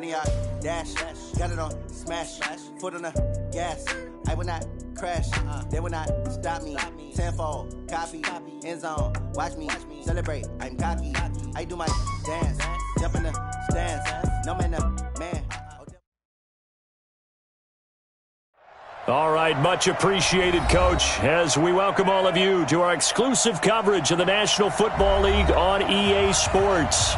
Pontiac, dash, got it on, smash, foot on the gas. I will not crash, they will not stop me. Tenfold, copy, end zone, watch me celebrate. I'm cocky, I do my dance, jump in the stands, no man, man. All right, much appreciated, Coach, as we welcome all of you to our exclusive coverage of the National Football League on EA Sports.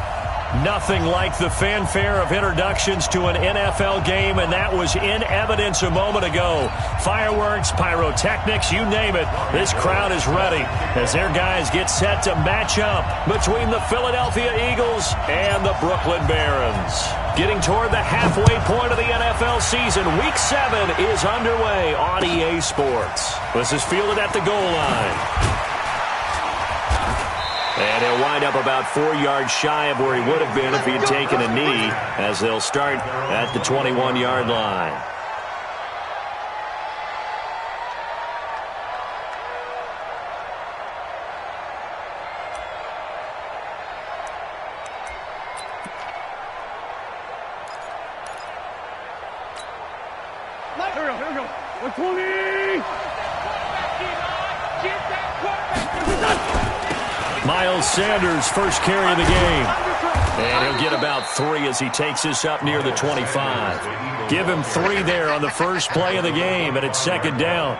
Nothing like the fanfare of introductions to an NFL game, and that was in evidence a moment ago. Fireworks, pyrotechnics, you name it. This crowd is ready as their guys get set to match up between the Philadelphia Eagles and the Brooklyn Barons. Getting toward the halfway point of the NFL season, Week 7 is underway on EA Sports. This is fielded at the goal line. And he'll wind up about 4 yards shy of where he would have been if he had taken a knee, as they'll start at the 21-yard line. Here we go. 120! Miles Sanders, first carry of the game. And he'll get about 3 as he takes this up near the 25. Give him 3 there on the first play of the game, and it's second down.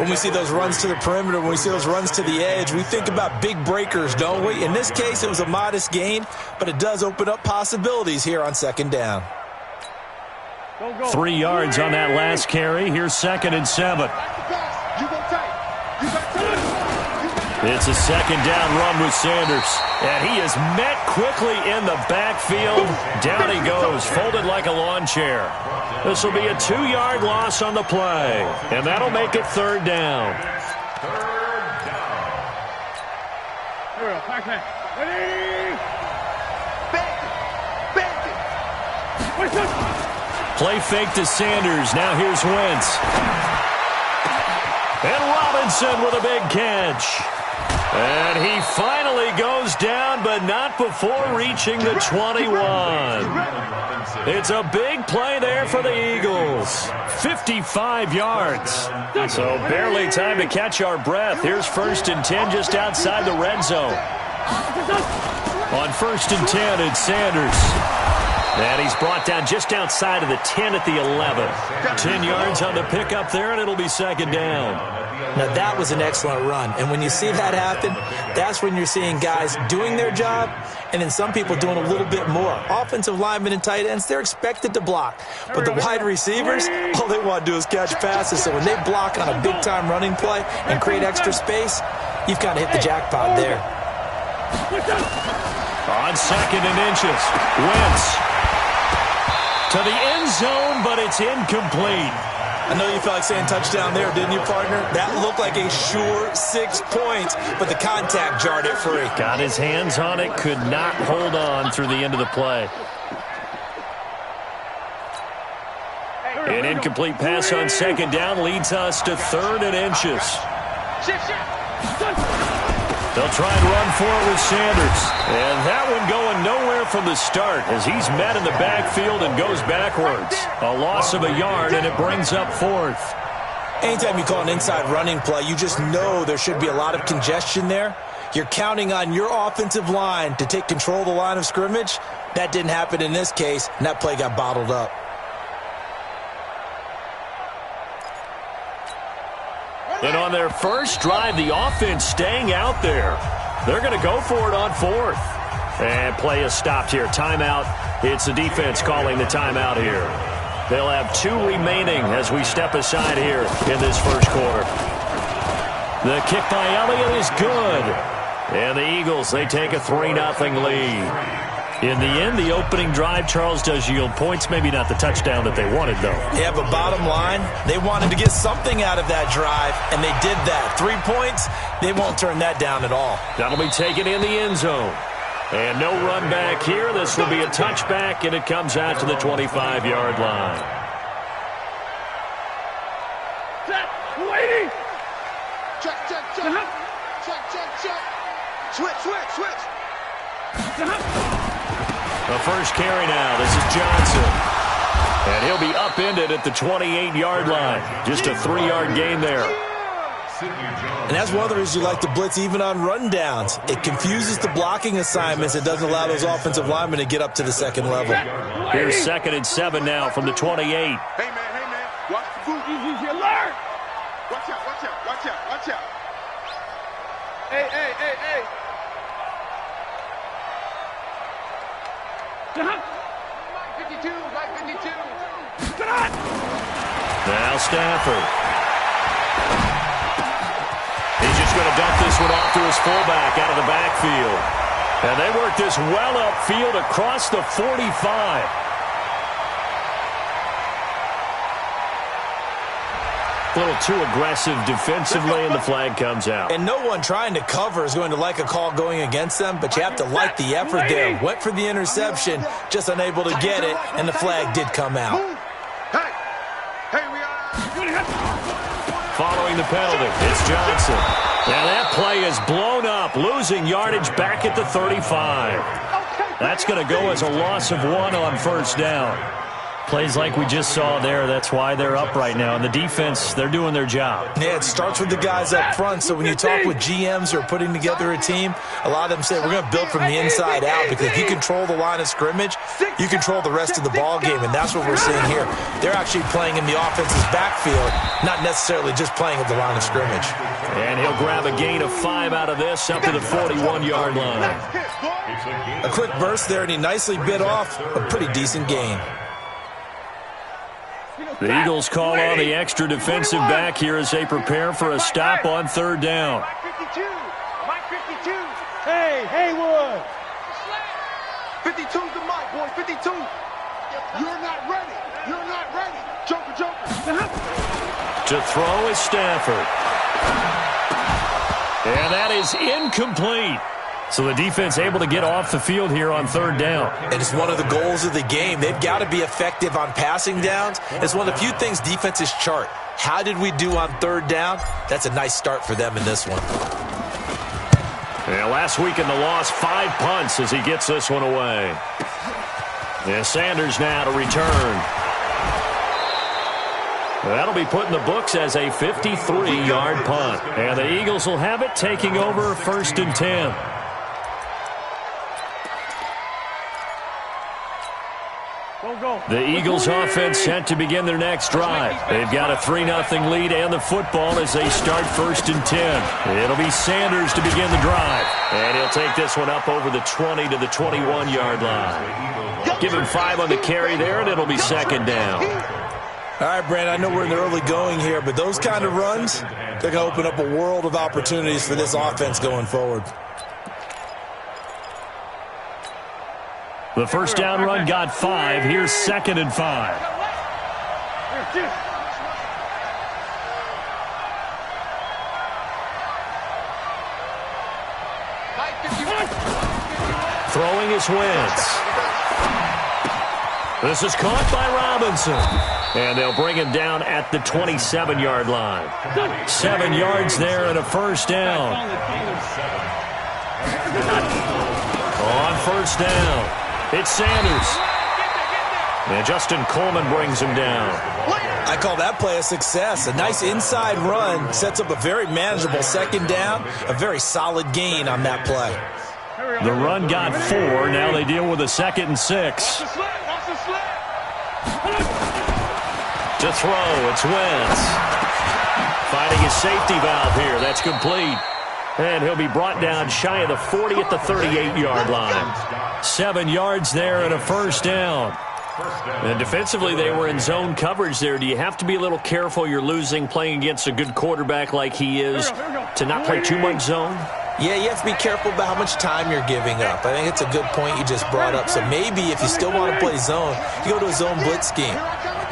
When we see those runs to the perimeter, when we see those runs to the edge, we think about big breakers, don't we? In this case, it was a modest gain, but it does open up possibilities here on second down. 3 yards on that last carry. Here's 2nd and 7. It's a second down run with Sanders. And he is met quickly in the backfield. Down he goes, folded like a lawn chair. This will be a 2-yard loss on the play. And that'll make it third down. Here we go. Pack. Ready? Play fake to Sanders. Now here's Wentz. And Robinson with a big catch. And he finally goes down, but not before reaching the 21. It's a big play there for the Eagles. 55 yards. So barely time to catch our breath. Here's 1st and 10 just outside the red zone. On 1st and 10, it's Sanders. And he's brought down just outside of the 10 at the 11. 10 yards on the pickup there, and it'll be second down. Now, that was an excellent run. And when you see that happen, that's when you're seeing guys doing their job and then some people doing a little bit more. Offensive linemen and tight ends, they're expected to block. But the wide receivers, all they want to do is catch passes. So when they block on a big-time running play and create extra space, you've kind of hit the jackpot there. On 2nd and inches, Wentz to the end zone, but it's incomplete. I know you felt like saying touchdown there, didn't you, partner? That looked like a sure 6 points, but the contact jarred it free. Got his hands on it, could not hold on through the end of the play. An incomplete pass on 2nd down leads us to 3rd and inches. They'll try and run for it with Sanders. And that one going nowhere from the start as he's met in the backfield and goes backwards. A loss of a yard, and it brings up 4th. Anytime you call an inside running play, you just know there should be a lot of congestion there. You're counting on your offensive line to take control of the line of scrimmage. That didn't happen in this case, and that play got bottled up. And on their first drive, the offense staying out there. They're going to go for it on 4th. And play is stopped here. Timeout. It's the defense calling the timeout here. They'll have 2 remaining as we step aside here in this first quarter. The kick by Elliott is good. And the Eagles, they take a 3-0 lead. In the end, the opening drive, Charles, does yield points. Maybe not the touchdown that they wanted, though. Yeah, but bottom line, they wanted to get something out of that drive, and they did that. 3 points, they won't turn that down at all. That'll be taken in the end zone. And no run back here. This will be a touchback, and it comes out to the 25-yard line. Waiting. Check. Switch. The first carry now. This is Johnson. And he'll be upended at the 28-yard line. Just a 3-yard gain there. And that's one of the reasons you like to blitz even on rundowns. It confuses the blocking assignments. It doesn't allow those offensive linemen to get up to the second level. Here's 2nd and 7 now from the 28. Hey, man. Watch the boot. Easy alert. Watch out. Hey. Line 52. Get on. Now Stafford. He's just going to dump this one off to his fullback out of the backfield. And they work this well upfield across the 45. A little too aggressive defensively, and the flag comes out. And no one trying to cover is going to like a call going against them, but you have to like the effort there. Went for the interception, just unable to get it, and the flag did come out. Following the penalty, it's Johnson. Now that play is blown up, losing yardage back at the 35. That's going to go as a loss of 1 on first down. Plays like we just saw there, that's why they're up right now. And the defense, they're doing their job. Yeah, it starts with the guys up front. So when you talk with GMs who are putting together a team, a lot of them say we're going to build from the inside out, because if you control the line of scrimmage, you control the rest of the ball game, and that's what we're seeing here. They're actually playing in the offense's backfield, not necessarily just playing at the line of scrimmage. And he'll grab a gain of 5 out of this up to the 41-yard line. A quick burst there, and he nicely bit off a pretty decent gain. The Eagles call on the extra defensive back here as they prepare for a stop on 3rd down. Mike 52. Hey, Haywood. 52's the mic, boy. 52. You're not ready. Joker. To throw is Stafford. And that is incomplete. So the defense able to get off the field here on 3rd down. And it's one of the goals of the game. They've got to be effective on passing downs. It's one of the few things defenses chart. How did we do on 3rd down? That's a nice start for them in this one. Yeah, last week in the loss, 5 punts as he gets this one away. Yeah, Sanders now to return. That'll be put in the books as a 53-yard punt. And the Eagles will have it, taking over 1st and 10. The Eagles offense set to begin their next drive. They've got a 3-0 lead and the football as they start 1st and 10. It'll be Sanders to begin the drive. And he'll take this one up over the 20 to the 21-yard line. Give him 5 on the carry there, and it'll be 2nd down. All right, Brandon, I know we're in the early going here, but those kind of runs, they're going to open up a world of opportunities for this offense going forward. The first down run got 5. Here's 2nd and 5. Throwing is Wentz. This is caught by Robinson. And they'll bring him down at the 27-yard line. 7 yards there and a first down. On first down. It's Sanders. And Justin Coleman brings him down. I call that play a success. A nice inside run sets up a very manageable 2nd down. A very solid gain on that play. The run got 4. Now they deal with a 2nd and 6. To throw, it's Wentz. Finding his safety valve here. That's complete. And he'll be brought down shy of the 40 at the 38-yard line. 7 yards there and a first down. And defensively, they were in zone coverage there. Do you have to be a little careful you're losing playing against a good quarterback like he is to not play too much zone? Yeah, you have to be careful about how much time you're giving up. I think it's a good point you just brought up. So maybe if you still want to play zone, you go to a zone blitz scheme.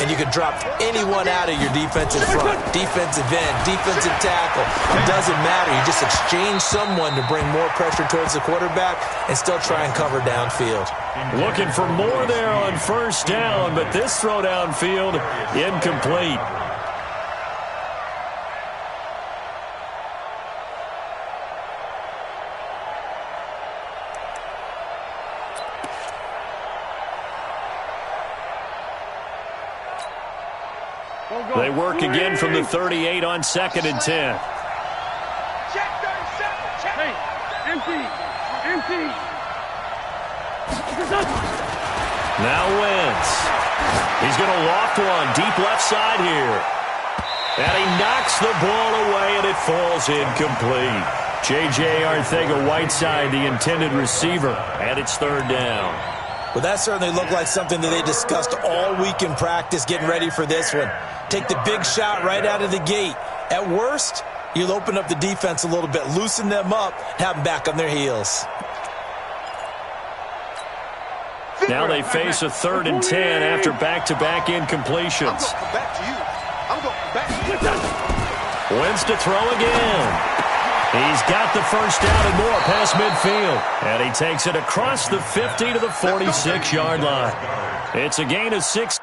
And you can drop anyone out of your defensive front, defensive end, defensive tackle. It doesn't matter. You just exchange someone to bring more pressure towards the quarterback and still try and cover downfield. Looking for more there on first down, but this throw downfield incomplete. They work again from the 38 on 2nd and 10. Check 37. Check. Hey, empty. Now Wentz. He's going to loft one deep left side here. And he knocks the ball away, and it falls incomplete. J.J. Arcega-Whiteside, the intended receiver, and it's 3rd down. Well, that certainly looked like something that they discussed all week in practice, getting ready for this one. Take the big shot right out of the gate. At worst, you'll open up the defense a little bit, loosen them up, have them back on their heels. Now they face a 3rd and 10 after back-to-back incompletions. I'm going back to you. Wentz to throw again. He's got the first down and more past midfield. And he takes it across the 50 to the 46-yard line. It's a gain of 6.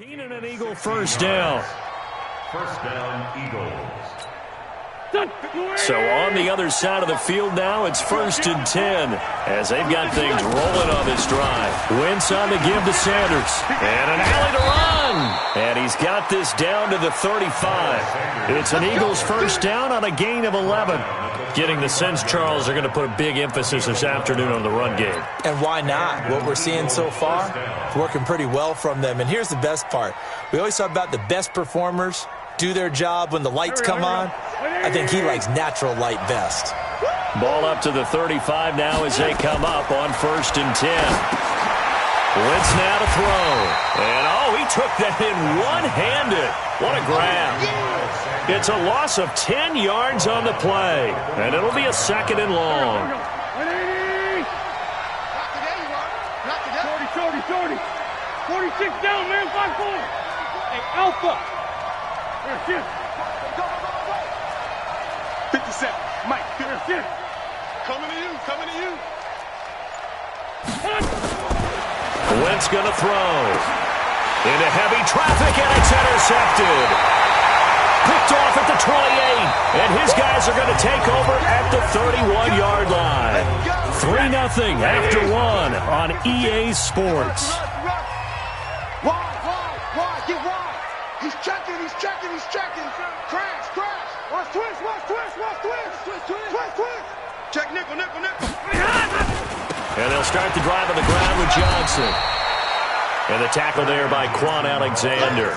And an Eagle first down. First down, Eagles. So on the other side of the field now, it's 1st and 10 as they've got things rolling on this drive. Wentz on the give to Sanders. And an alley to run. And he's got this down to the 35. It's an Eagles first down on a gain of 11. Getting the sense Charles are going to put a big emphasis this afternoon on the run game. And why not? What we're seeing so far, it's working pretty well from them. And here's the best part. We always talk about the best performers do their job when the lights come on. I think he likes natural light best. Ball up to the 35 now as they come up on 1st and 10. Wentz now to throw. And, he took that in one-handed. What a grab. It's a loss of 10 yards on the play. And it'll be a 2nd and long. 40. 46 down, man. 5-4. Hey, Alpha. 57. Mike. Coming to you. Wentz going to throw. Into heavy traffic, and it's intercepted. Picked off at the 28, and his guys are going to take over at the 31-yard line. 3-0 after 1 on EA Sports. Wide, get wide. He's checking. Crash. Watch twist. Check nickel. And they'll start the drive on the ground with Johnson. And the tackle there by Quan Alexander.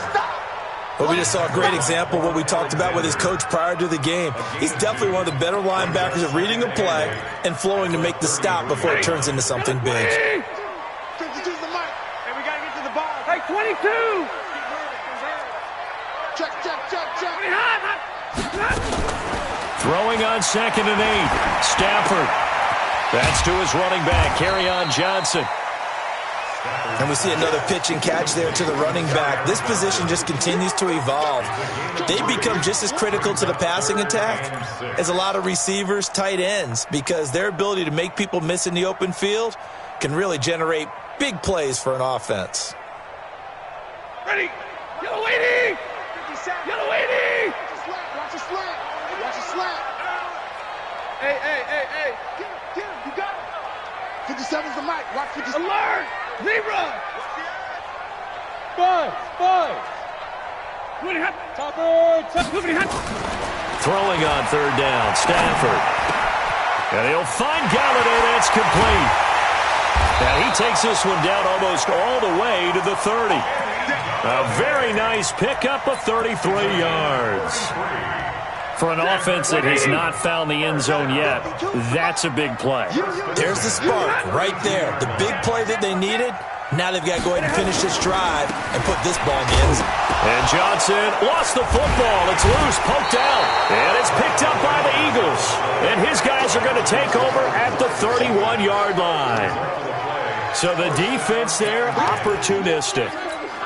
Well, we just saw a great example of what we talked about with his coach prior to the game. He's definitely one of the better linebackers at reading a play and flowing to make the stop before it turns into something big. 52's the mic. And we got to get to the ball. Hey, 22. Check. Throwing on 2nd and 8. Stafford. That's to his running back, Kerryon Johnson. And we see another pitch and catch there to the running back. This position just continues to evolve. They become just as critical to the passing attack as a lot of receivers, tight ends, because their ability to make people miss in the open field can really generate big plays for an offense. Ready. Yellow lady. Watch a slant. Hey. Get him. You got it. 57's the mic. Watch 57. Alert. Zebra. 5. Throwing on 3rd down, Stafford. And he'll find Galladay. That's complete. And he takes this one down almost all the way to the 30. A very nice pickup of 33 yards. For an offense that has not found the end zone yet, that's a big play. There's the spark right there. The big play that they needed. Now they've got to go ahead and finish this drive and put this ball in the end zone. And Johnson lost the football. It's loose, poked out. And it's picked up by the Eagles. And his guys are going to take over at the 31-yard line. So the defense there, opportunistic.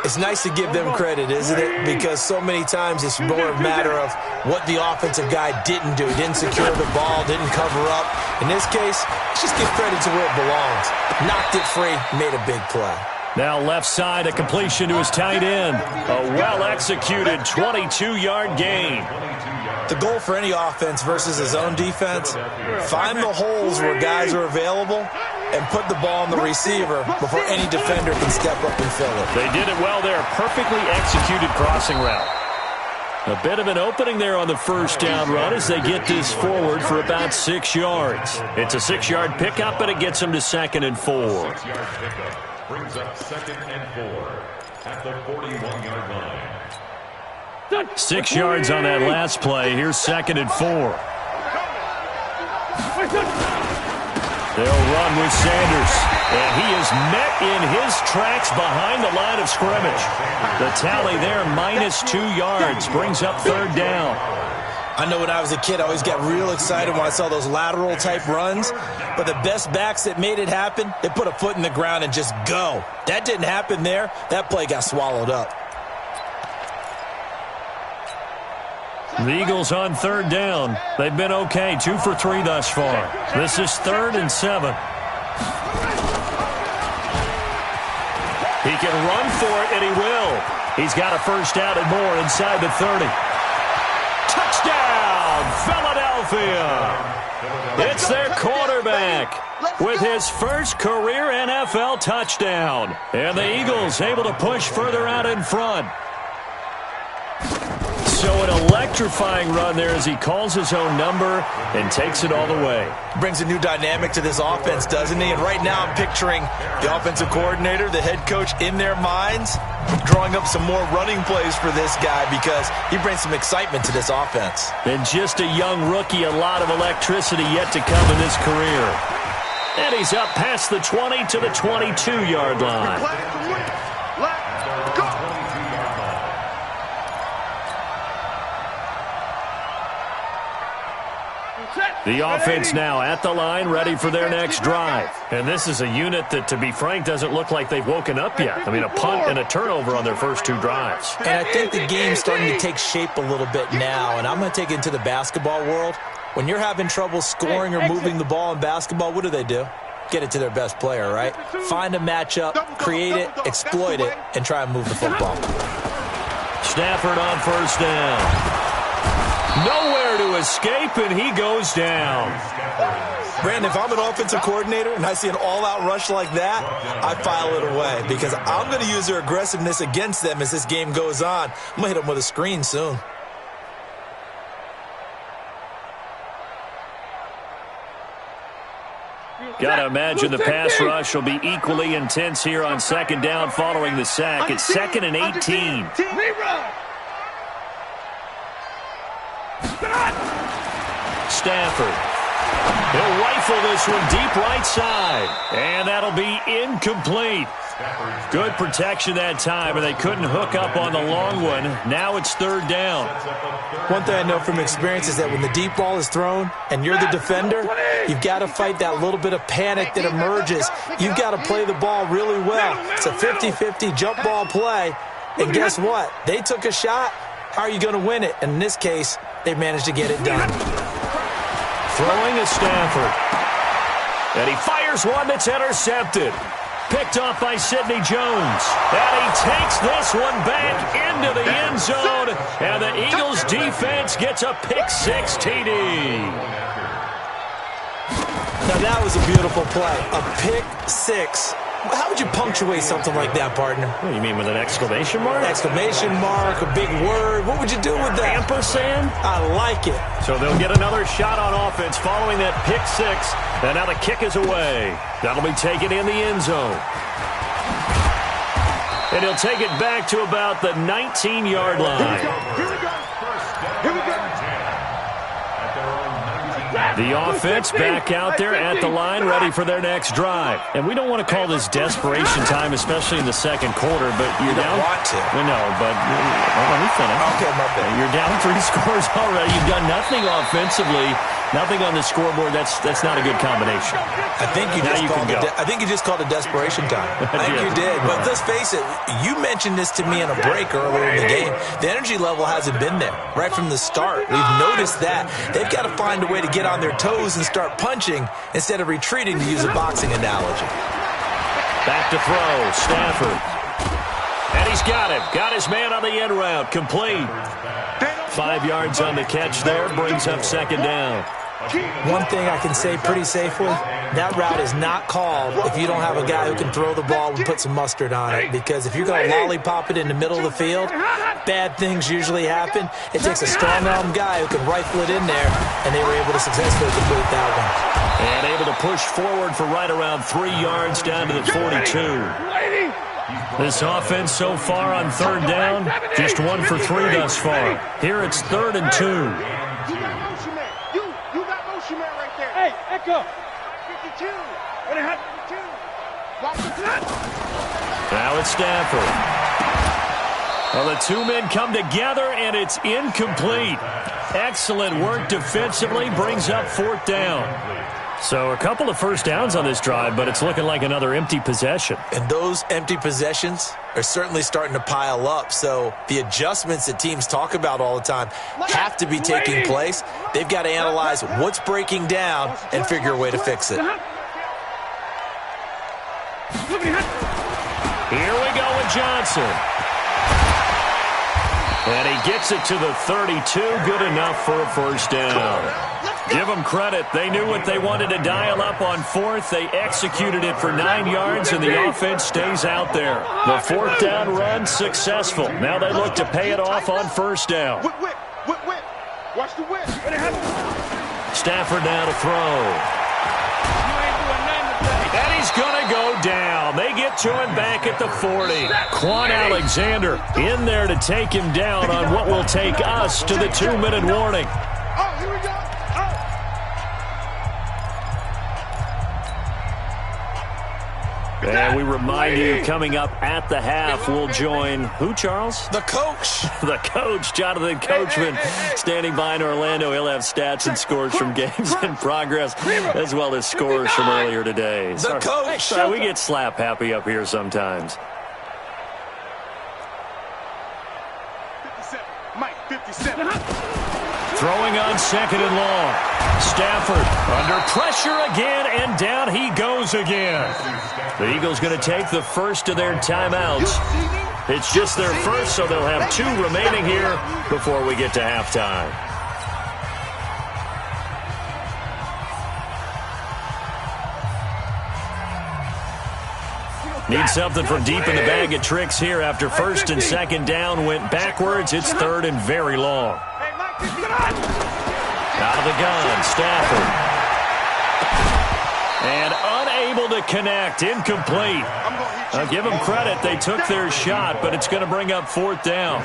It's nice to give them credit, isn't it? Because so many times it's more a matter of what the offensive guy didn't do. Didn't secure the ball, didn't cover up. In this case, let's just give credit to where it belongs. Knocked it free, made a big play. Now left side, a completion to his tight end. A well-executed 22-yard gain. The goal for any offense versus his own defense, find the holes where guys are available and put the ball on the receiver before any defender can step up and fill it. They did it well there. Perfectly executed crossing route. A bit of an opening there on the first down run as they get this forward for about 6 yards. It's a 6-yard pickup, and it gets them to 2nd and 4. 6-yard pickup brings up 2nd and 4 at the 41-yard line. 6 yards on that last play. Here's 2nd and 4. They'll run with Sanders. And he is met in his tracks behind the line of scrimmage. The tally there, -2 yards, brings up 3rd down. I know when I was a kid, I always got real excited when I saw those lateral-type runs. But the best backs that made it happen, they put a foot in the ground and just go. That didn't happen there. That play got swallowed up. The Eagles on 3rd down. They've been okay, 2 for 3 thus far. This is 3rd and 7. He can run for it, and he will. He's got a first down and more inside the 30. Touchdown, Philadelphia! It's their quarterback with his first career NFL touchdown. And the Eagles able to push further out in front. So an electrifying run there as he calls his own number and takes it all the way. Brings a new dynamic to this offense, doesn't he? And right now I'm picturing the offensive coordinator, the head coach in their minds, drawing up some more running plays for this guy because he brings some excitement to this offense. And just a young rookie, a lot of electricity yet to come in his career. And he's up past the 20 to the 22-yard line. The offense now at the line, ready for their next drive. And this is a unit that, to be frank, doesn't look like they've woken up yet. I mean, a punt and a turnover on their first 2 drives. And I think the game's starting to take shape a little bit now, and I'm going to take it into the basketball world. When you're having trouble scoring or moving the ball in basketball, what do? Get it to their best player, right? Find a matchup, create it, exploit it, and try and move the football. Stafford on first down. Nowhere to escape, and he goes down. Brandon, if I'm an offensive coordinator and I see an all-out rush like that, I file it away because I'm going to use their aggressiveness against them as this game goes on. I'm going to hit them with a screen soon. Got to imagine the pass rush will be equally intense here on 2nd down following the sack. It's 2nd and 18. Stafford. He'll rifle this one deep right side. And that'll be incomplete. Good protection that time, and they couldn't hook up on the long one. Now it's 3rd down. One thing I know from experience is that when the deep ball is thrown and you're the defender, you've got to fight that little bit of panic that emerges. You've got to play the ball really well. It's a 50-50 jump ball play. And guess what? They took a shot. How are you going to win it? And in this case, they managed to get it done. Throwing is Stafford. And he fires one that's intercepted. Picked off by Sidney Jones. And he takes this one back into the end zone. And the Eagles defense gets a pick-6 TD. Now that was a beautiful play. A pick-6. How would you punctuate something like that, partner? What do you mean, with an exclamation mark? Exclamation mark, a big word. What would you do with that? Ampersand? I like it. So they'll get another shot on offense following that pick-6. And now the kick is away. That'll be taken in the end zone. And he'll take it back to about the 19-yard line. Here we go. Here we go. The offense back out there at the line, ready for their next drive. And we don't want to call this desperation time, especially in the second quarter, but you're down. You don't want to. We know, but let me finish. Okay, my bad. You're down 3 scores already. You've done nothing offensively, nothing on the scoreboard. That's not a good combination. I think you just called it desperation time. I think you did. But let's face it, you mentioned this to me in a break earlier in the game. The energy level hasn't been there right from the start. We've noticed that. They've got to find a way to get on their toes and start punching instead of retreating, to use a boxing analogy. Back to throw, Stafford. And he's got him. Got his man on the end route. Complete. 5 yards on the catch there. Brings up second down. One thing I can say pretty safely, that route is not called if you don't have a guy who can throw the ball and put some mustard on it. Because if you're going to lollipop it in the middle of the field, bad things usually happen. It takes a strong-arm guy who can rifle it in there, and they were able to successfully complete that one. And able to push forward for right around 3 yards down to the 42. This offense so far on third down, just 1 for 3 thus far. Here it's 3rd and 2. You got motion man. You got motion man right there. Hey, Echo. 52. What the heck? 52. Watch the cut. Now it's Stafford. Well, the 2 men come together, and it's incomplete. Excellent work defensively, brings up 4th down. So a couple of first downs on this drive, but it's looking like another empty possession. And those empty possessions are certainly starting to pile up. So the adjustments that teams talk about all the time have to be taking place. They've got to analyze what's breaking down and figure a way to fix it. Here we go with Johnson. And he gets it to the 32. Good enough for a first down. Give them credit. They knew what they wanted to dial up on 4th. They executed it for 9 yards, and the offense stays out there. The 4th down run successful. Now they look to pay it off on first down. Whip. Watch the whip. Stafford now to throw. And he's going to go down. They get to him back at the 40. Quan Alexander in there to take him down on what will take us to the 2-minute warning. Oh, here we go. And we remind you, coming up at the half, we'll join who, Charles? The coach. The coach, Jonathan Coachman, standing by in Orlando. He'll have stats and scores from games in progress, as well as scores from earlier today. The coach. We get slap happy up here sometimes. 57. Mike, 57. Throwing on 2nd and long. Stafford under pressure again, and down he goes again. The Eagles going to take the first of their timeouts. It's just their first, so they'll have 2 remaining here before we get to halftime. Need something from deep in the bag of tricks here after 1st and 2nd down went backwards. It's 3rd and very long. Out of the gun, Stafford. And unable to connect, incomplete. I'll give them credit. They took their shot, but it's going to bring up 4th down.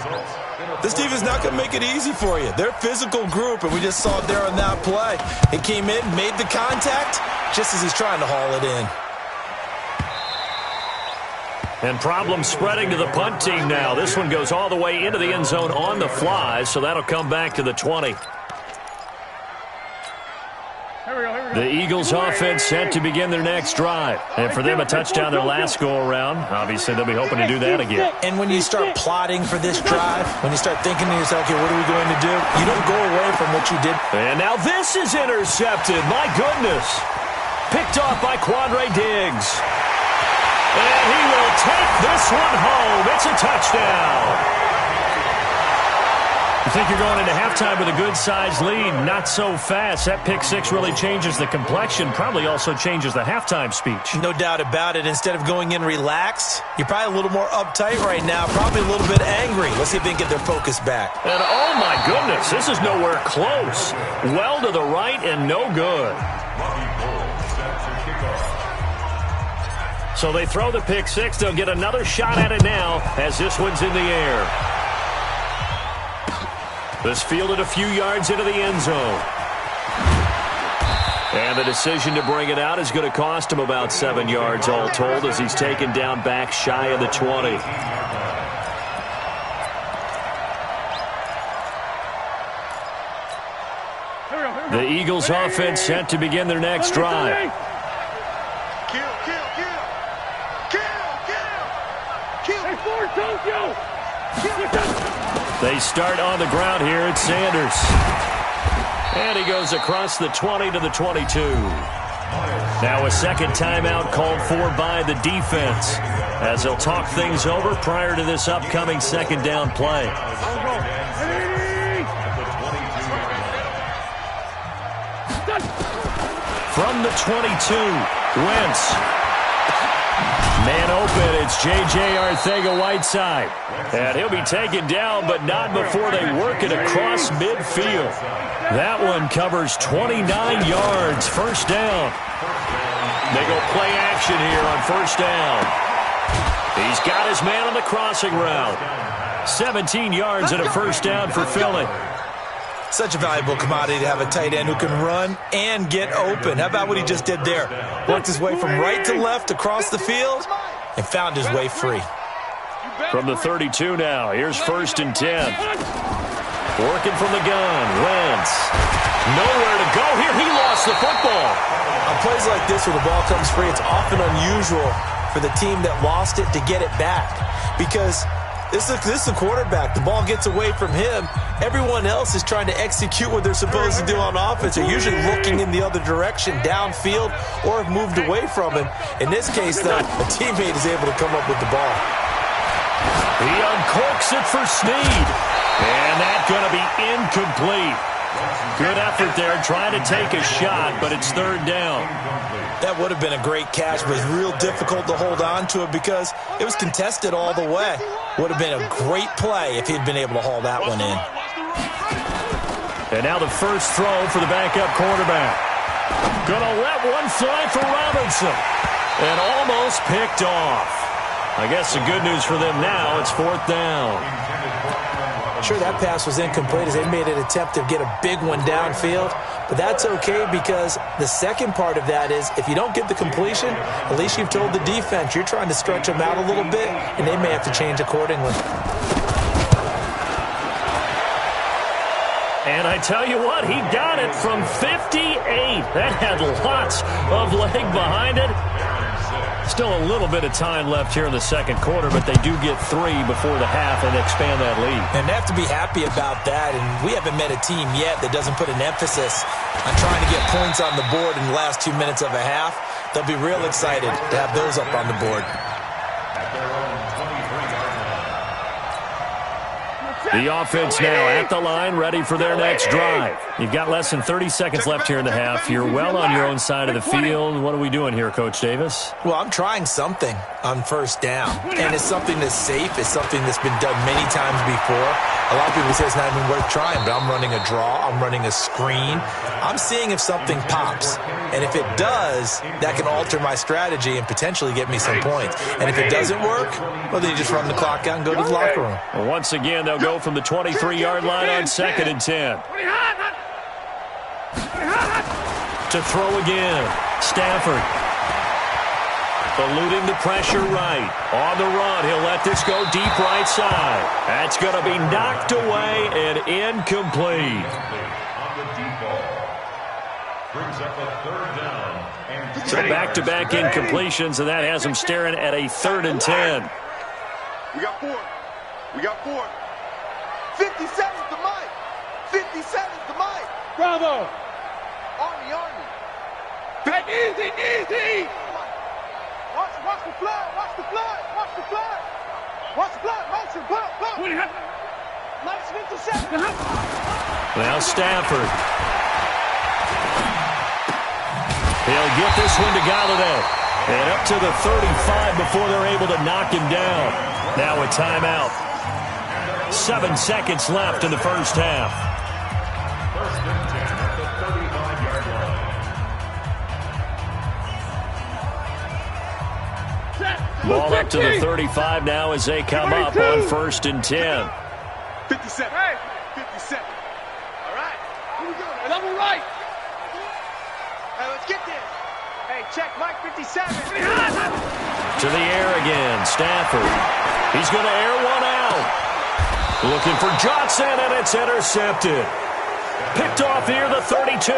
This defense is not going to make it easy for you. They're a physical group, and we just saw it there on that play. He came in, made the contact, just as he's trying to haul it in. And problems spreading to the punt team now. This one goes all the way into the end zone on the fly, so that'll come back to the 20. The Eagles offense set to begin their next drive. And for them, a touchdown their last go-around. Obviously, they'll be hoping to do that again. And when you start plotting for this drive, when you start thinking to yourself, okay, what are we going to do? You don't go away from what you did. And now this is intercepted. My goodness. Picked off by Quandre Diggs. And he will take this one home. It's a touchdown. You think you're going into halftime with a good-sized lead. Not so fast. That pick 6 really changes the complexion. Probably also changes the halftime speech. No doubt about it. Instead of going in relaxed, you're probably a little more uptight right now. Probably a little bit angry. Let's see if they can get their focus back. And oh my goodness, this is nowhere close. Well to the right and no good. So they throw the pick 6. They'll get another shot at it now as this one's in the air. This fielded a few yards into the end zone. And the decision to bring it out is going to cost him about 7 yards all told as he's taken down back shy of the 20. The Eagles offense set to begin their next drive. They start on the ground here at Sanders. And he goes across the 20 to the 22. Now a second timeout called for by the defense as they'll talk things over prior to this upcoming second down play. From the 22, Wentz. Man open, it's J.J. Arcega-Whiteside. And he'll be taken down, but not before they work it across midfield. That one covers 29 yards, first down. They go play action here on first down. He's got his man on the crossing route. 17 yards and a first down for Philly. Such a valuable commodity to have a tight end who can run and get open. How about what he just did there? Worked his way from right to left across the field and found his way free. From the 32 now, here's first and 10. Working from the gun, Wentz. Nowhere to go here. He lost the football. On plays like this where the ball comes free, it's often unusual for the team that lost it to get it back because this is the quarterback. The ball gets away from him. Everyone else is trying to execute what they're supposed to do on offense. They're usually looking in the other direction, downfield, or have moved away from him. In this case, though, a teammate is able to come up with the ball. He uncorks it for Snead. And that's going to be incomplete. Good effort there, trying to take a shot, but it's third down. That would have been a great catch, but it's real difficult to hold on to it because it was contested all the way. Would have been a great play if he'd been able to haul that one in. And now the first throw for the backup quarterback. Gonna let one fly for Robinson. And almost picked off. I guess the good news for them now, it's fourth down. Sure, that pass was incomplete as they made an attempt to get a big one downfield, but that's okay because the second part of that is if you don't get the completion, at least you've told the defense you're trying to stretch them out a little bit, and they may have to change accordingly. And I tell you what, he got it from 58. That had lots of leg behind it. Still a little bit of time left here in the second quarter, but they do get 3 before the half and expand that lead. And they have to be happy about that, and we haven't met a team yet that doesn't put an emphasis on trying to get points on the board in the last 2 minutes of a half. They'll be real excited to have those up on the board. The offense now at the line, ready for their next drive. You've got less than 30 seconds left here in the half. You're well on your own side of the field. What are we doing here, Coach Davis? Well, I'm trying something on first down, and it's something that's safe. It's something that's been done many times before. A lot of people say it's not even worth trying, but I'm running a draw. I'm running a screen. I'm seeing if something pops, and if it does, that can alter my strategy and potentially get me some points. And if it doesn't work, well, then you just run the clock out and go to the locker room. Well, once again, they'll go from the 23-yard line on second and 10. To throw again, Stafford. Eluding the pressure right. On the run, he'll let this go deep right side. That's going to be knocked away and incomplete. So back-to-back incompletions, and that has him staring at a third and 10. We got 4. We got 4. 50 seconds to Mike. 50 seconds to Mike. Bravo. Army. Back easy. Watch the flood. Watch the flood. Motion. Pull. Nice 50 seconds. Now Stafford. He'll get this one to Golladay. And up to the 35 before they're able to knock him down. Now a timeout. 7 seconds left in the first half. First and 10 at the 35-yard line. Ball up to the 35 now as they come up on first and 10. 57. Hey, 57. All right. Here we go. Level right. Hey, let's get this. Hey, check Mike 57. To the air again, Stafford. He's going to air one out. Looking for Johnson, and it's intercepted. Picked off here, the 32.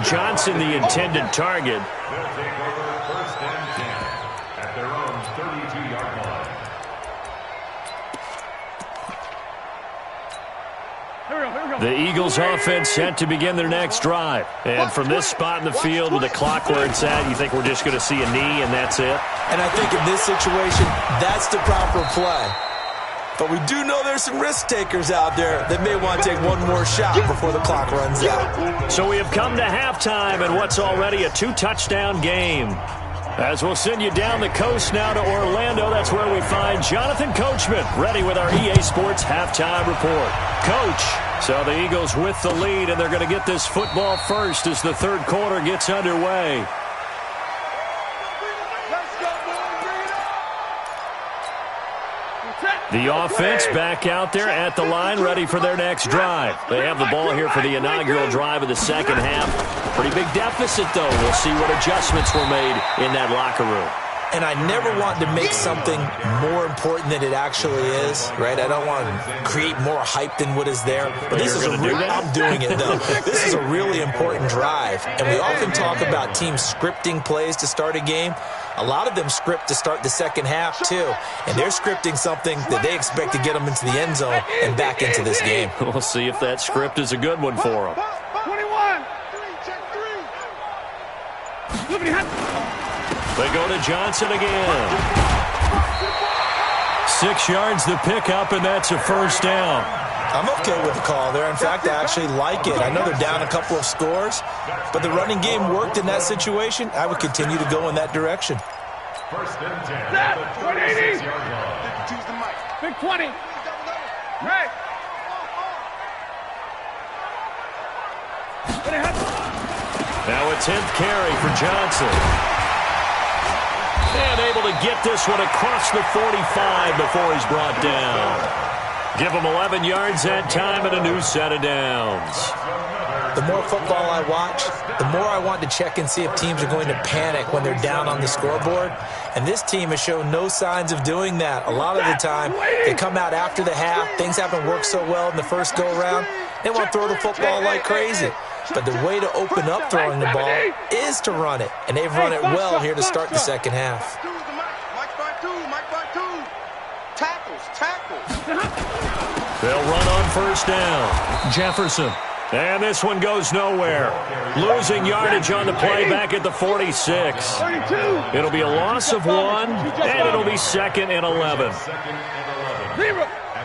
Johnson, the intended target. They'll take over first and 10 at their own 32-yard line. The Eagles offense set to begin their next drive. And from this spot in the field with the clock where it's at, you think we're just going to see a knee and that's it? And I think in this situation, that's the proper play. But we do know there's some risk takers out there that may want to take one more shot before the clock runs out. So we have come to halftime in what's already a 2-touchdown game. As we'll send you down the coast now to Orlando, that's where we find Jonathan Coachman, ready with our EA Sports halftime report. Coach, so the Eagles with the lead, and they're going to get this football first as the third quarter gets underway. The offense back out there at the line, ready for their next drive. They have the ball here for the inaugural drive of the second half. Pretty big deficit, though. We'll see what adjustments were made in that locker room. And I never want to make something more important than it actually is, right? I don't want to create more hype than what is there. But this is I'm doing it, though. This is a really important drive. And we often talk about teams scripting plays to start a game. A lot of them script to start the second half, too. And they're scripting something that they expect to get them into the end zone and back into this game. We'll see if that script is a good one for them. 21. They go to Johnson again. 6 yards the pickup, and that's a first down. I'm okay with the call there. In fact, I actually like it. I know they're down a couple of scores, but the running game worked in that situation. I would continue to go in that direction. First and 10 at the 26-yard line. Big 20. Hey. Now a 10th carry for Johnson. And able to get this one across the 45 before he's brought down. Give him 11 yards that time and a new set of downs. The more football I watch, the more I want to check and see if teams are going to panic when they're down on the scoreboard. And this team has shown no signs of doing that. A lot of the time, they come out after the half. Things haven't worked so well in the first go-around. They want to throw the football like crazy. But the way to open up throwing the ball is to run it. And they've run it well here to start the second half. They'll run on first down. Jefferson. And this one goes nowhere. Losing yardage on the play back at the 46. It'll be a loss of 1, and it'll be 2nd and 11. At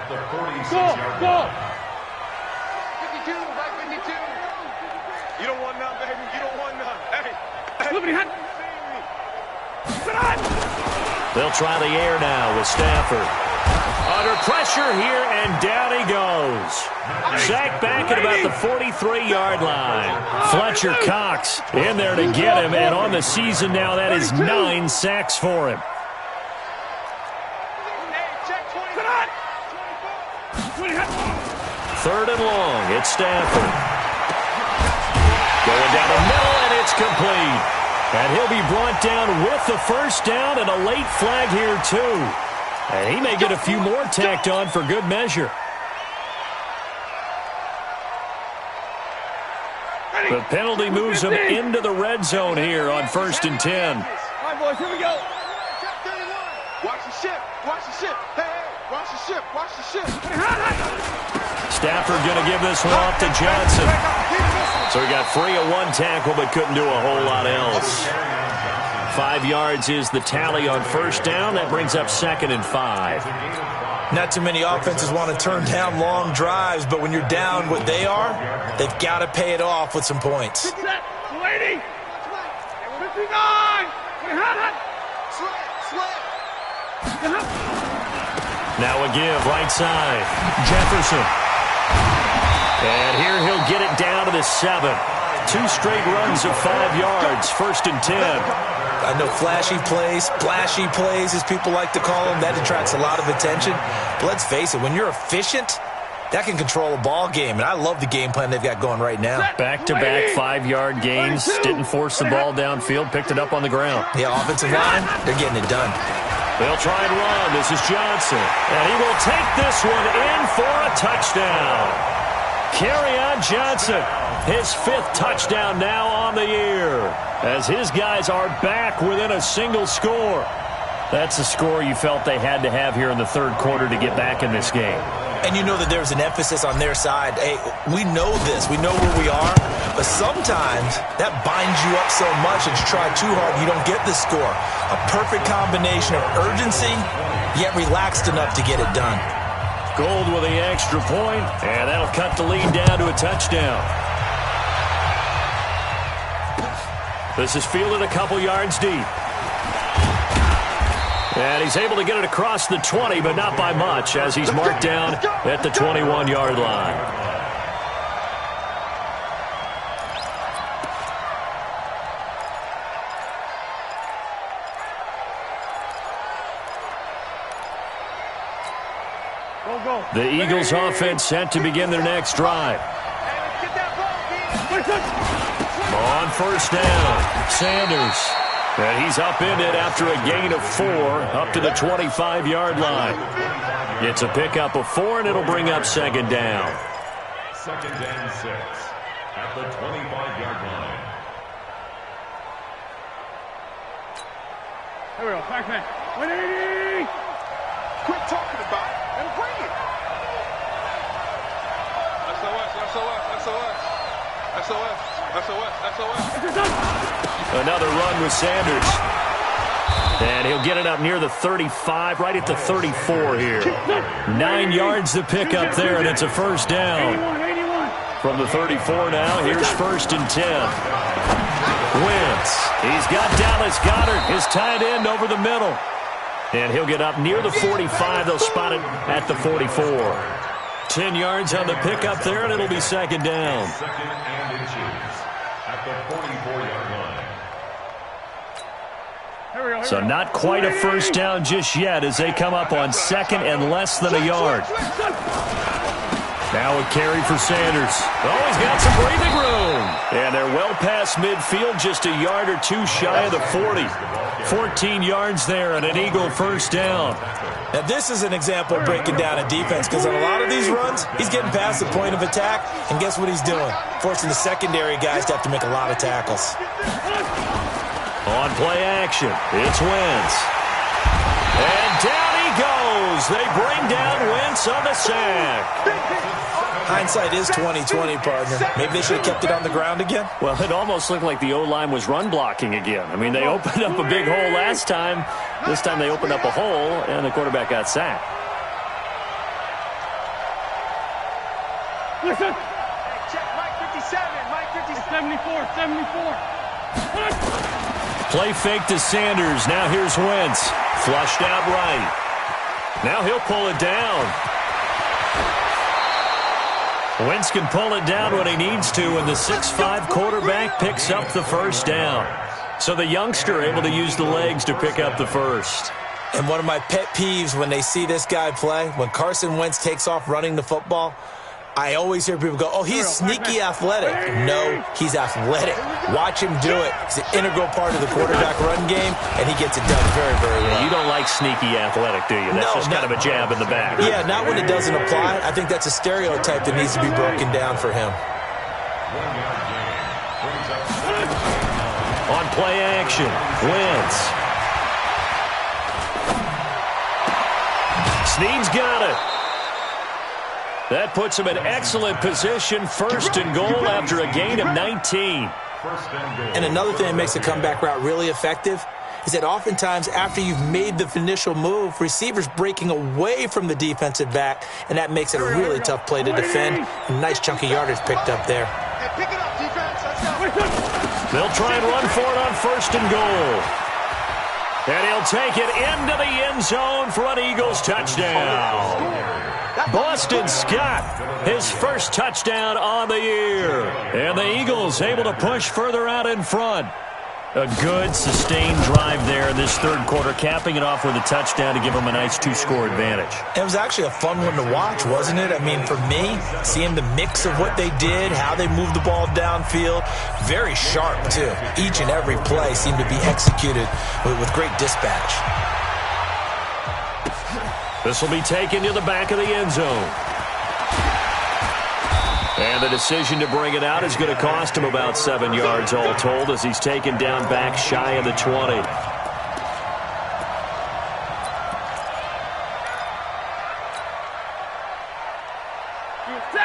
the 46-yard line. You don't want none, baby. You don't want none. They'll try the air now with Stafford. Under pressure here, and down he goes. Sacked back at about the 43-yard line. Fletcher Cox in there to get him, and on the season now, that is 9 sacks for him. Third and long, it's Stafford. Going down the middle, and it's complete. And he'll be brought down with the first down and a late flag here, too. And he may get a few more tacked on for good measure. The penalty moves him into the red zone here on 1st and 10. All right, boys, here we go. Watch the ship. Watch the ship. Hey, watch the ship. Watch the ship. Stafford going to give this one off to Johnson. So he got free of 1 tackle but couldn't do a whole lot else. 5 yards is the tally on first down. That brings up 2nd and 5. Not too many offenses want to turn down long drives, but when you're down what they are, they've got to pay it off with some points. 80. 59. Now a give, right side. Jefferson. And here he'll get it down to the 7. 2 straight runs of 5 yards, 1st and 10. I know flashy plays, splashy plays, as people like to call them, that attracts a lot of attention. But let's face it, when you're efficient, that can control a ball game. And I love the game plan they've got going right now. Back-to-back 5-yard gains. Didn't force the ball downfield, picked it up on the ground. The offensive line, they're getting it done. They'll try and run. This is Johnson. And he will take this one in for a touchdown. Kerryon Johnson, his 5th touchdown now on the year, as his guys are back within a single score. That's the score you felt they had to have here in the third quarter to get back in this game. And you know that there's an emphasis on their side. Hey, we know this. We know where we are. But sometimes that binds you up so much that you try too hard, you don't get the score. A perfect combination of urgency, yet relaxed enough to get it done. Gould with the extra point, and that'll cut the lead down to a touchdown. This is fielded a couple yards deep. And he's able to get it across the 20, but not by much, as he's marked down at the 21-yard line. The Eagles offense set to begin their next drive. On first down, Sanders. And he's upended after a gain of 4 up to the 25-yard line. It's a pickup of 4, and it'll bring up second down. Second and 6 at the 25-yard line. Here we go, back man. 180! Quit talking about it and bring it. SOS. Another run with Sanders. And he'll get it up near the 35, right at the 34 here. 9 yards to pick up there, and it's a first down. From the 34 now, here's 1st and 10. Wentz. He's got Dallas Goedert, his tight end, over the middle. And he'll get up near the 45. They'll spot it at the 44. 10 yards on the pickup there, and it'll be second down. Second and inches at the 44-yard line. So not quite a first down just yet as they come up on second and less than a yard. Now a carry for Sanders. Oh, he's got some breathing room. And they're well past midfield, just a yard or two shy of the 40. 14 yards there and an Eagle first down. Now, this is an example of breaking down a defense because on a lot of these runs, he's getting past the point of attack, and guess what he's doing? Forcing the secondary guys to have to make a lot of tackles. On play action, it's Wentz. And down he goes. They bring down Wentz on the sack. Hindsight is 20/20, partner. Maybe they should have kept it on the ground again. Well, it almost looked like the O-line was run blocking again. I mean, they opened up a big hole last time. This time they opened up a hole, and the quarterback got sacked. Listen. Check Mike 57. Mike 57. 74. Play fake to Sanders. Now here's Wentz. Flushed out right. Now he'll pull it down. Wentz can pull it down when he needs to, and the 6'5" quarterback picks up the first down. So the youngster able to use the legs to pick up the first. And one of my pet peeves when they see this guy play, when Carson Wentz takes off running the football, I always hear people go, oh, he's sneaky athletic. No, he's athletic. Watch him do it. It's an integral part of the quarterback run game, and he gets it done very, very well. You don't like sneaky athletic, do you? That's just kind of a jab in the back. Yeah, not when it doesn't apply. I think that's a stereotype that needs to be broken down for him. On play action, Wentz. Snead's got it. That puts him in excellent position, 1st and goal after a gain of 19. And another thing that makes a comeback route really effective is that oftentimes after you've made the initial move, receivers breaking away from the defensive back, and that makes it a really tough play to defend. A nice chunk of yardage picked up there. Pick it up, defense. They'll try and run for it on 1st and goal. And he'll take it into the end zone for an Eagles touchdown. Boston Scott, his first touchdown on the year. And the Eagles able to push further out in front. A good, sustained drive there in this third quarter, capping it off with a touchdown to give them a nice 2-score advantage. It was actually a fun one to watch, wasn't it? I mean, for me, seeing the mix of what they did, how they moved the ball downfield, very sharp, too. Each and every play seemed to be executed with great dispatch. This will be taken to the back of the end zone. And the decision to bring it out is going to cost him about 7 yards all told as he's taken down back shy of the 20.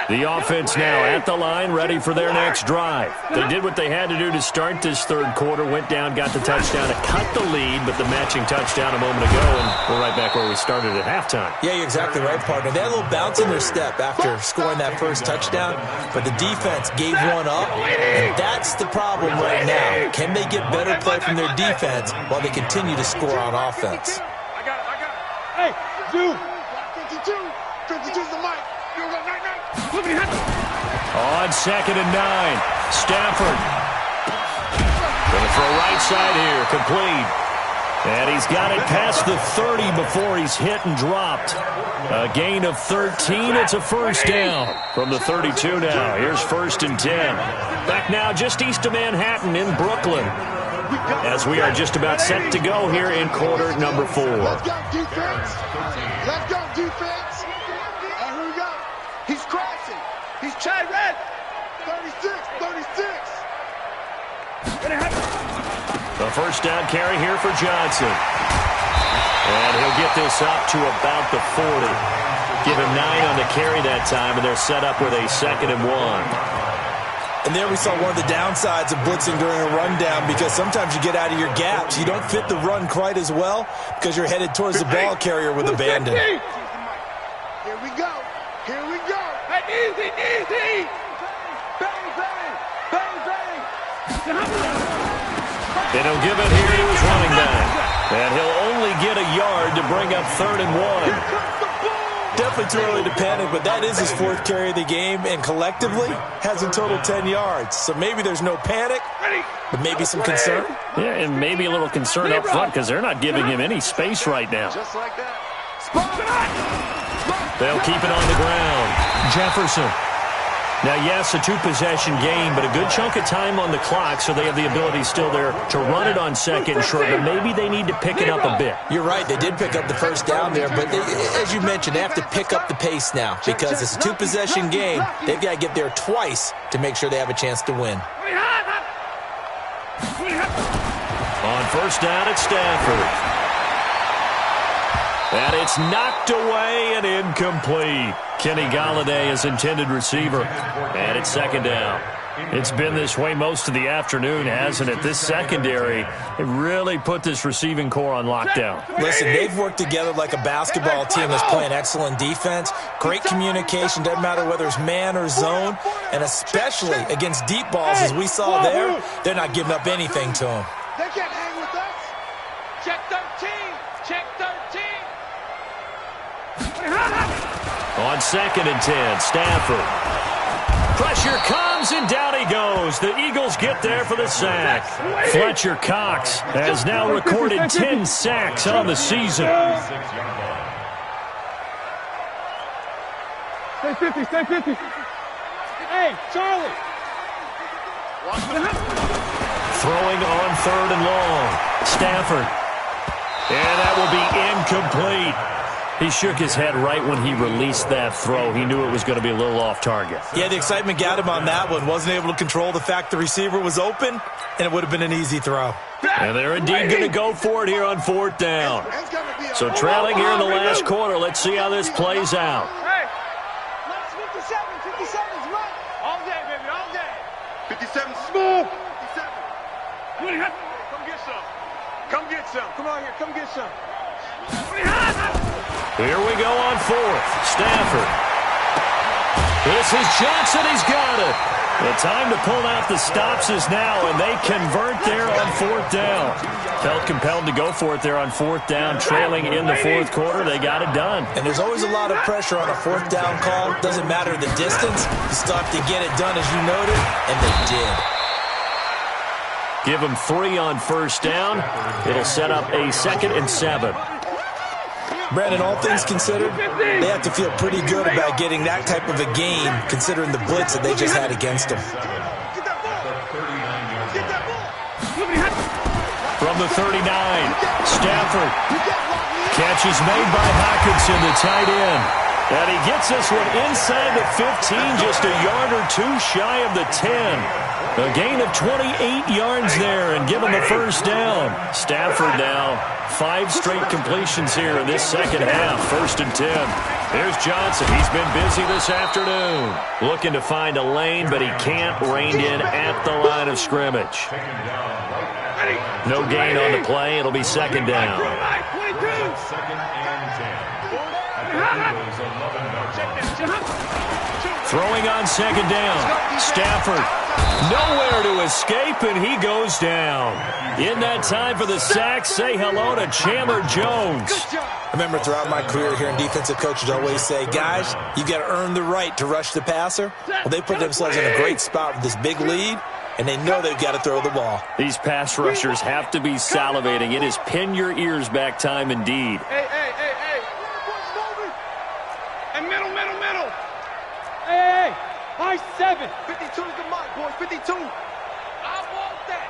The offense now at the line, ready for their next drive. They did what they had to do to start this third quarter, went down, got the touchdown to cut the lead, but the matching touchdown a moment ago, and we're right back where we started at halftime. Yeah, you're exactly right, partner. They had a little bounce in their step after scoring that first touchdown, but the defense gave one up, and that's the problem right now. Can they get better play from their defense while they continue to score on offense? I got it. Hey, Zoo. 52. 52's the mic. On 2nd and 9, Stafford. Going to throw right side here, complete. And he's got it past the 30 before he's hit and dropped. A gain of 13. It's a first down from the 32 now. Here's 1st and 10. Back now just east of Manhattan in Brooklyn, as we are just about set to go here in quarter number 4. Let's go, defense. Let's go, defense. And here we go. He's crashing. He's Chad Red. 36. The first down carry here for Johnson. And he'll get this up to about the 40. Give him 9 on the carry that time, and they're set up with a 2nd and 1. And there we saw one of the downsides of blitzing during a rundown, because sometimes you get out of your gaps. You don't fit the run quite as well because you're headed towards the ball carrier with abandon. Here we go. Easy. Bang, bang. And he'll give it here to his running back. And he'll only get a yard to bring up 3rd and 1. Definitely too early to panic, but that is his 4th carry of the game, and collectively has in total 10 yards. So maybe there's no panic, but maybe some concern. Yeah, and maybe a little concern up front because they're not giving him any space right now. Just like that. They'll keep it on the ground. Jefferson. Now, yes, a 2-possession game, but a good chunk of time on the clock, so they have the ability still there to run it on 2nd and short, but maybe they need to pick it up a bit. You're right. They did pick up the first down there, but as you mentioned, they have to pick up the pace now because it's a 2-possession game. They've got to get there twice to make sure they have a chance to win. On first down at Stafford. And it's knocked away and incomplete. Kenny Golladay is intended receiver. And it's 2nd down. It's been this way most of the afternoon, hasn't it? This secondary, it really put this receiving core on lockdown. Listen, they've worked together like a basketball team that's playing excellent defense. Great communication, doesn't matter whether it's man or zone. And especially against deep balls, as we saw there, they're not giving up anything to them. They can't hang with us. Check 13. On 2nd and 10, Stafford. Pressure comes, and down he goes. The Eagles get there for the sack. Fletcher Cox has now recorded 10 sacks on the season. Stay 50. Hey, Charlie. Throwing on 3rd and long. Stafford. And that will be incomplete. He shook his head right when he released that throw. He knew it was going to be a little off target. Yeah, the excitement got him on that one. Wasn't able to control the fact the receiver was open, and it would have been an easy throw. And they're indeed going to go for it here on 4th down. So trailing here in the last quarter. Let's see how this plays out. Hey, 57's right. All day, baby, all day. 57 smooth. 57. Come get some. Come on here, come get some. Here we go on 4th. Stafford. This is Johnson. He's got it. The time to pull out the stops is now, and they convert there on 4th down. Felt compelled to go for it there on 4th down, trailing in the 4th quarter. They got it done. And there's always a lot of pressure on a 4th down call. Doesn't matter the distance. You still have to get it done, as you noted, and they did. Give them 3 on 1st down. It'll set up a 2nd and 7. Brandon, all things considered, they have to feel pretty good about getting that type of a game, considering the blitz that they just had against them. From the 39, Stafford. Catch is made by Hockenson, the tight end. And he gets this one inside the 15, just a yard or 2 shy of the 10. A gain of 28 yards there and given the first down. Stafford now 5 straight completions here in this second half. 1st and 10. Here's Johnson. He's been busy this afternoon. Looking to find a lane, but he can't rein in at the line of scrimmage. No gain on the play. It'll be second down. Throwing on second down. Stafford nowhere to escape, and he goes down. In that time for the sack, say hello to Chandler Jones. I remember throughout my career hearing defensive coaches always say, guys, you got to earn the right to rush the passer. Well, they put themselves in a great spot with this big lead, and they know they've got to throw the ball. These pass rushers have to be salivating. It is pin your ears back time indeed. Hey. And middle. Hey. High 7. 52 is the mark, boys. 52. I want that.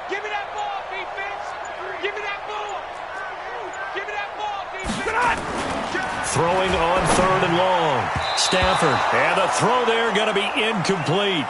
Give me that ball, defense. Give me that ball. Give me that ball, defense. Throwing on third and long. Stafford. And the throw there going to be incomplete.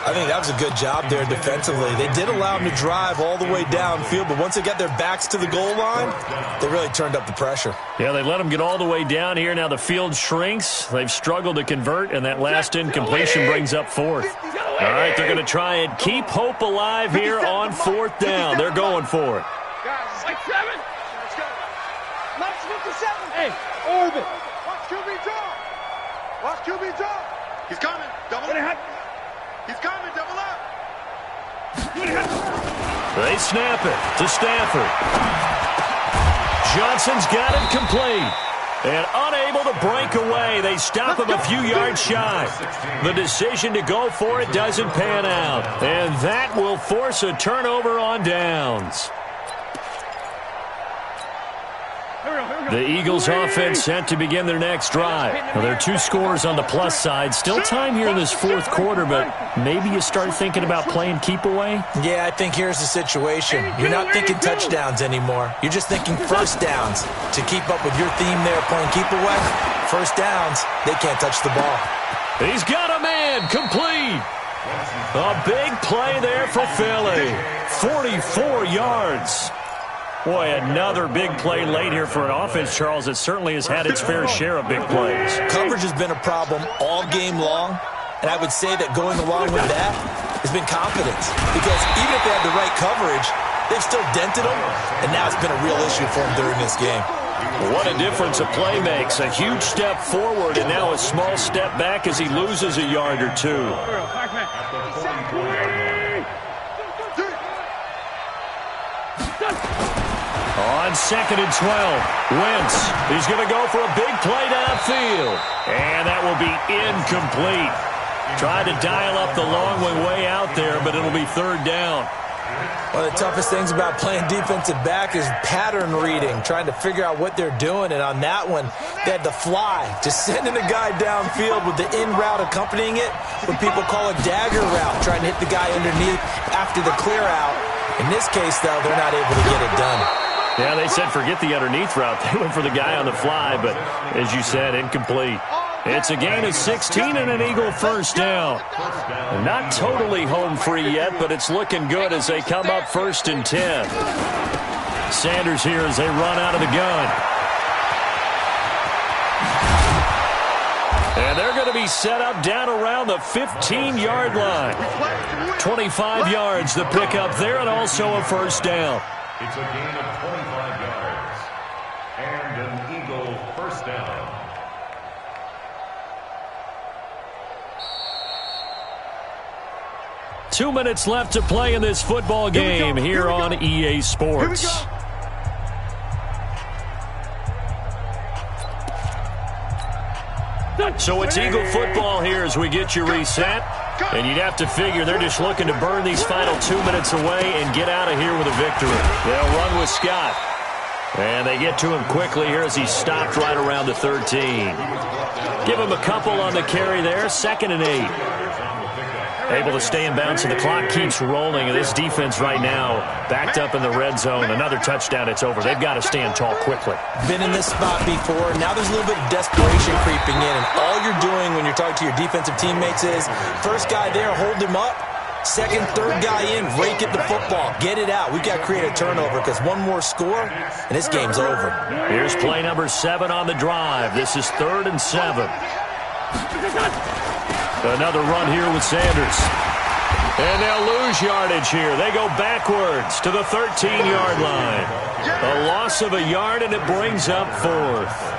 I think that was a good job there defensively. They did allow him to drive all the way downfield, but once they got their backs to the goal line, they really turned up the pressure. Yeah, they let him get all the way down here. Now the field shrinks. They've struggled to convert, and that last incompletion brings up fourth. All right, they're going to try and keep hope alive here on fourth down. They're going for it. Like 7. Let's go. Max 57. Hey, orbit. Watch QB draw. Watch QB draw. He's coming. Double up. He's coming. Double up. They snap it to Stafford. Johnson's got it complete. And unable to break away. They stop him a few yards shy. The decision to go for it doesn't pan out. And that will force a turnover on downs. The Eagles offense set to begin their next drive. Now, there are 2 scores on the plus side. Still time here in this fourth quarter, but maybe you start thinking about playing keep away? Yeah, I think here's the situation. You're not thinking touchdowns anymore. You're just thinking first downs. To keep up with your theme there, playing keep away, first downs, they can't touch the ball. He's got a man complete. A big play there for Philly. 44 yards. Boy, another big play late here for an offense, Charles, that certainly has had its fair share of big plays. Coverage has been a problem all game long, and I would say that going along with that has been confidence. Because even if they had the right coverage, they've still dented them, and now it's been a real issue for them during this game. What a difference a play makes. A huge step forward, and now a small step back as he loses a yard or two. On second and 12, Wentz. He's going to go for a big play downfield. And that will be incomplete. Tried to dial up the long way out there, but it'll be third down. One of the toughest things about playing defensive back is pattern reading, trying to figure out what they're doing. And on that one, they had to fly, just sending a guy downfield with the in route accompanying it, what people call a dagger route, trying to hit the guy underneath after the clear out. In this case, though, they're not able to get it done. Yeah, they said forget the underneath route. They went for the guy on the fly, but as you said, incomplete. It's a gain of 16 and an Eagle first down. Not totally home free yet, but it's looking good as they come up first and 10. Sanders here as they run out of the gun. And they're going to be set up down around the 15-yard line. 25 yards the pickup there, and also a first down. It's a gain of 25 yards and an Eagle first down. Two minutes left to play in this football game here on EA Sports. So it's Eagle football here as we get you reset. And you'd have to figure they're just looking to burn these final 2 minutes away and get out of here with a victory. They'll run with Scott. And they get to him quickly here as he's stopped right around the 13. Give him a couple on the carry there. 2nd and 8. Able to stay in bounds, and the clock keeps rolling. And this defense right now backed up in the red zone. Another touchdown, it's over. They've got to stand tall quickly. Been in this spot before. Now there's a little bit of desperation creeping in. And all you're doing when you're talking to your defensive teammates is, first guy there, hold him up. Second, third guy in, rake at the football. Get it out. We've got to create a turnover because one more score, and this game's over. Here's play number 7 on the drive. This is 3rd and 7. Another run here with Sanders. And they'll lose yardage here. They go backwards to the 13-yard line. A loss of a yard, and it brings up 4th.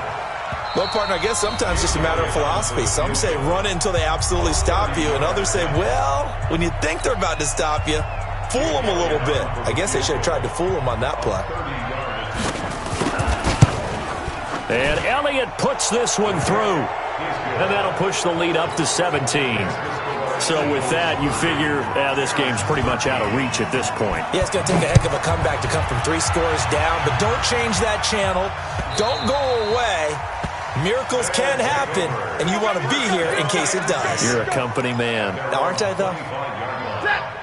Well, partner, I guess sometimes it's just a matter of philosophy. Some say run it until they absolutely stop you, and others say, well, when you think they're about to stop you, fool them a little bit. I guess they should have tried to fool them on that play. And Elliott puts this one through. And that'll push the lead up to 17. So with that, you figure this game's pretty much out of reach at this point. Yeah, it's going to take a heck of a comeback to come from 3 scores down, but don't change that channel. Don't go away. Miracles can happen, and you want to be here in case it does. You're a company man. Now, aren't I, though?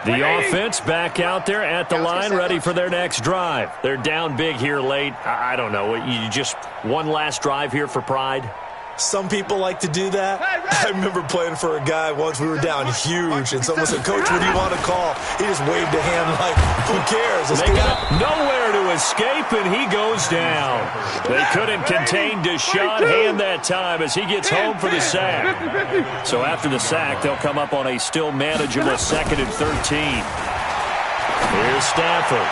The offense back out there at the line, ready for their next drive. They're down big here late. I don't know. You just one last drive here for pride? Some people like to do that. I remember playing for a guy once. We were down huge, and someone said, Coach, what do you want to call? He just waved a hand like, who cares? Let's they go. got nowhere to escape, and he goes down. They couldn't contain Deshaun Hand that time as he gets home for the sack. So after the sack, they'll come up on a still manageable 2nd and 13. Here's Stafford.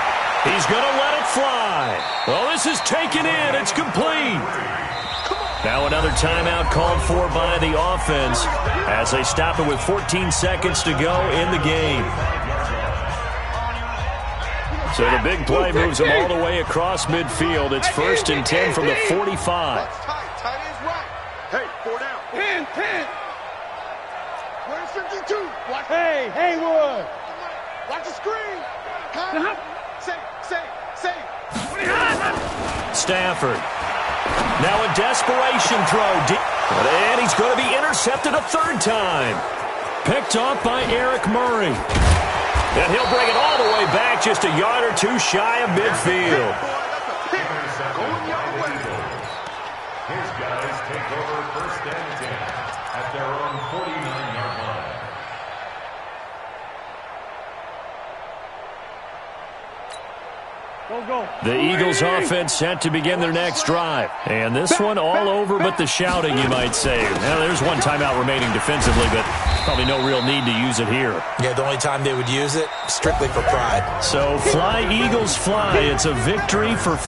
He's going to let it fly. Well, this is taken in. It's complete. Now another timeout called for by the offense as they stop it with 14 seconds to go in the game. So the big play moves them all the way across midfield. It's 1st and 10 from the 45. Hey, 4 down. 10. Where's 52? Hey, Haywood. Watch the screen. Say. Stafford. Now a desperation throw. And he's going to be intercepted a 3rd time. Picked off by Eric Murray. And he'll bring it all the way back just a yard or 2 shy of midfield. His guys take over 1st and 10 at their own 49-yard line. Go. The Eagles offense set to begin their next drive. And this one all over but the shouting, you might say. Now, there's one timeout remaining defensively, but probably no real need to use it here. Yeah, the only time they would use it, strictly for pride. So fly, Eagles, fly. It's a victory for